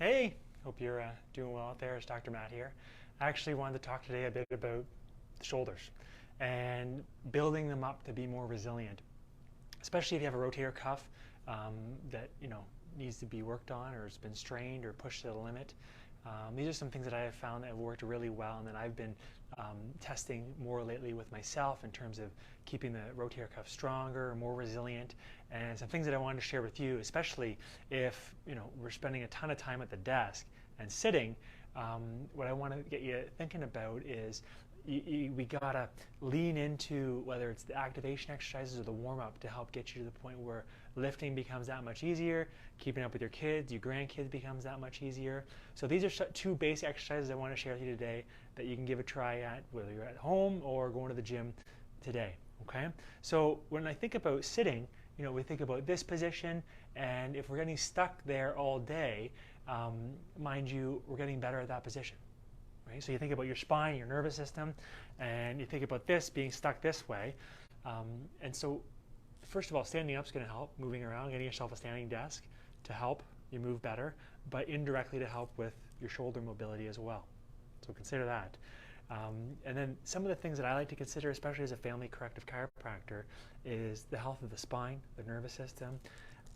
Hey, hope you're doing well out there. It's Dr. Matt here. I actually wanted to talk today a bit about the shoulders and building them up to be more resilient, especially if you have a rotator cuff that needs to be worked on or has been strained or pushed to the limit. These are some things that I have found that have worked really well and that I've been testing more lately with myself in terms of keeping the rotator cuff stronger, more resilient, and some things that I wanted to share with you, especially if we're spending a ton of time at the desk and sitting. What I want to get you thinking about is we gotta lean into whether it's the activation exercises or the warm-up to help get you to the point where lifting becomes that much easier, keeping up with your kids, your grandkids becomes that much easier. So these are two basic exercises I want to share with you today that you can give a try at whether you're at home or going to the gym today. Okay, so when I think about sitting, we think about this position, and if we're getting stuck there all day, mind you, we're getting better at that position. Right? So you think about your spine, your nervous system, and you think about this being stuck this way. And so first of all, standing up is going to help, moving around, getting yourself a standing desk to help you move better, but indirectly to help with your shoulder mobility as well. So consider that. And then some of the things that I like to consider, especially as a family corrective chiropractor, is the health of the spine, the nervous system.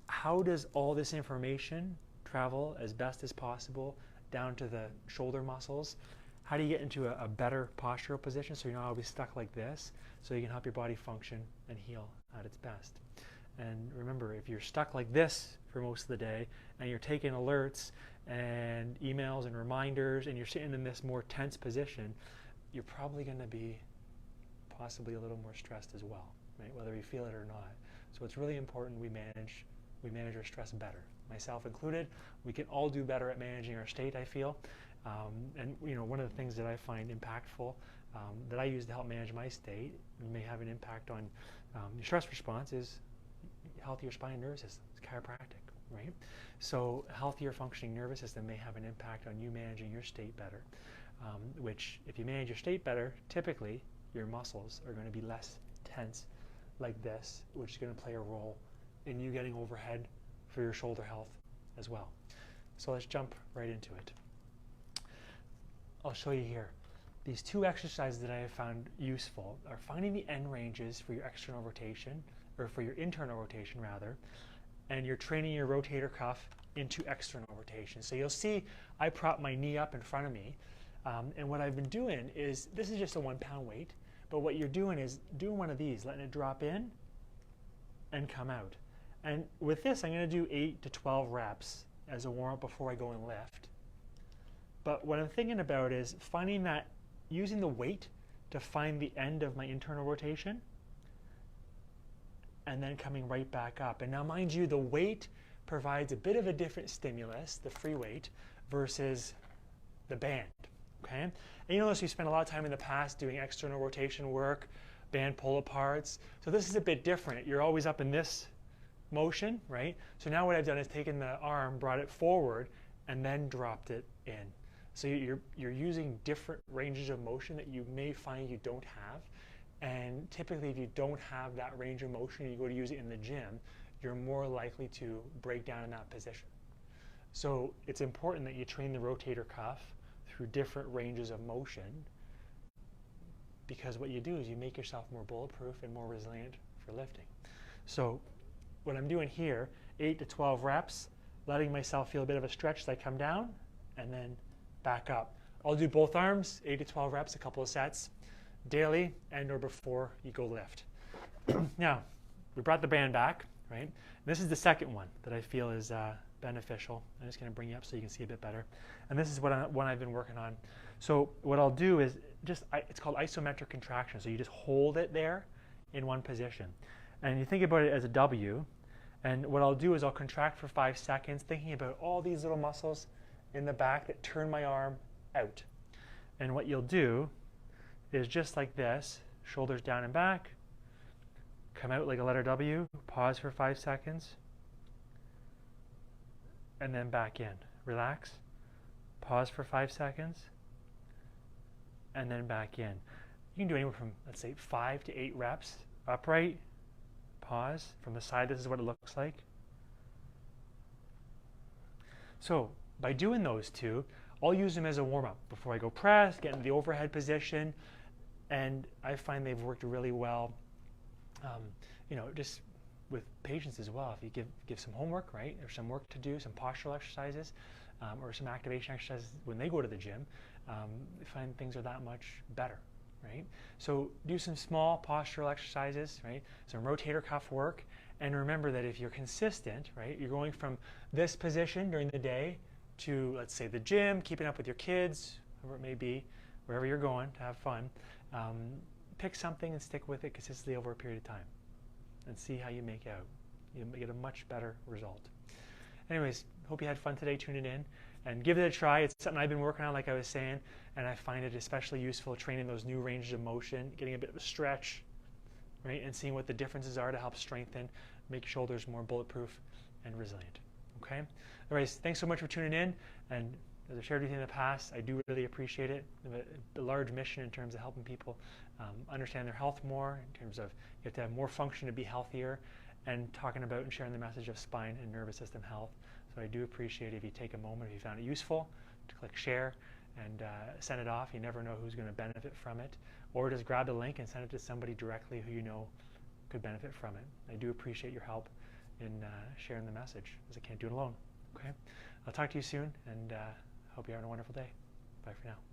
How does all this information travel as best as possible down to the shoulder muscles? How do you get into a better postural position so you're not always stuck like this, so you can help your body function and heal at its best? And remember, if you're stuck like this for most of the day and you're taking alerts and emails and reminders and you're sitting in this more tense position, you're probably going to be possibly a little more stressed as well, right? Whether you feel it or not. So it's really important we manage our stress better, myself included. We can all do better at managing our state, I feel. And one of the things that I find impactful that I use to help manage my state and may have an impact on your stress response is healthier spine and nervous system. It's chiropractic, right? So a healthier functioning nervous system may have an impact on you managing your state better, which if you manage your state better, typically your muscles are going to be less tense like this, which is going to play a role in you getting overhead for your shoulder health as well. So let's jump right into it. I'll show you here. These two exercises that I have found useful are finding the end ranges for your external rotation, or for your internal rotation rather, and you're training your rotator cuff into external rotation. So you'll see I prop my knee up in front of me, and what I've been doing is, this is just a 1 pound weight, but what you're doing is doing one of these, letting it drop in and come out. And with this, I'm going to do 8 to 12 reps as a warm-up before I go and lift. But what I'm thinking about is finding that, using the weight to find the end of my internal rotation, and then coming right back up. And now mind you, the weight provides a bit of a different stimulus, the free weight, versus the band. Okay? And you notice we spent a lot of time in the past doing external rotation work, band pull-aparts. So this is a bit different. You're always up in this motion, right? So now what I've done is taken the arm, brought it forward, and then dropped it in. So you're using different ranges of motion that you may find you don't have. And typically, if you don't have that range of motion and you go to use it in the gym, you're more likely to break down in that position. So it's important that you train the rotator cuff through different ranges of motion, because what you do is you make yourself more bulletproof and more resilient for lifting. So what I'm doing here, 8 to 12 reps, letting myself feel a bit of a stretch as I come down and then back up. I'll do both arms, 8 to 12 reps, a couple of sets, daily and or before you go lift. Now, we brought the band back, right? This is the second one that I feel is beneficial. I'm just going to bring you up so you can see a bit better. And this is one I've been working on. So what I'll do is it's called isometric contraction. So you just hold it there in one position. And you think about it as a W. And what I'll do is I'll contract for 5 seconds, thinking about all these little muscles in the back that turn my arm out. And what you'll do is just like this, shoulders down and back, come out like a letter W, pause for 5 seconds, and then back in. Relax, pause for 5 seconds, and then back in. You can do anywhere from, let's say, 5 to 8 reps, upright, pause. From the side, this is what it looks like. So by doing those two, I'll use them as a warm-up before I go press, get into the overhead position, and I find they've worked really well, just with patients as well. If you give some homework, right, or some work to do, some postural exercises, or some activation exercises when they go to the gym, they find things are that much better, right? So do some small postural exercises, right? Some rotator cuff work, and remember that if you're consistent, right, you're going from this position during the day to, let's say, the gym, keeping up with your kids, whoever it may be, wherever you're going to have fun, pick something and stick with it consistently over a period of time and see how you make out. You'll get a much better result. Anyways, hope you had fun today tuning in, and give it a try. It's something I've been working on, like I was saying, and I find it especially useful training those new ranges of motion, getting a bit of a stretch, right, and seeing what the differences are to help strengthen, make shoulders more bulletproof and resilient. Okay? Anyways, thanks so much for tuning in, and as I've shared with you in the past, I do really appreciate it. We have a large mission in terms of helping people understand their health more, in terms of you have to have more function to be healthier, and talking about and sharing the message of spine and nervous system health. So I do appreciate if you take a moment, if you found it useful, to click share and send it off. You never know who's going to benefit from it. Or just grab the link and send it to somebody directly who you know could benefit from it. I do appreciate your help in sharing the message, as I can't do it alone. Okay? I'll talk to you soon, and hope you're having a wonderful day. Bye for now.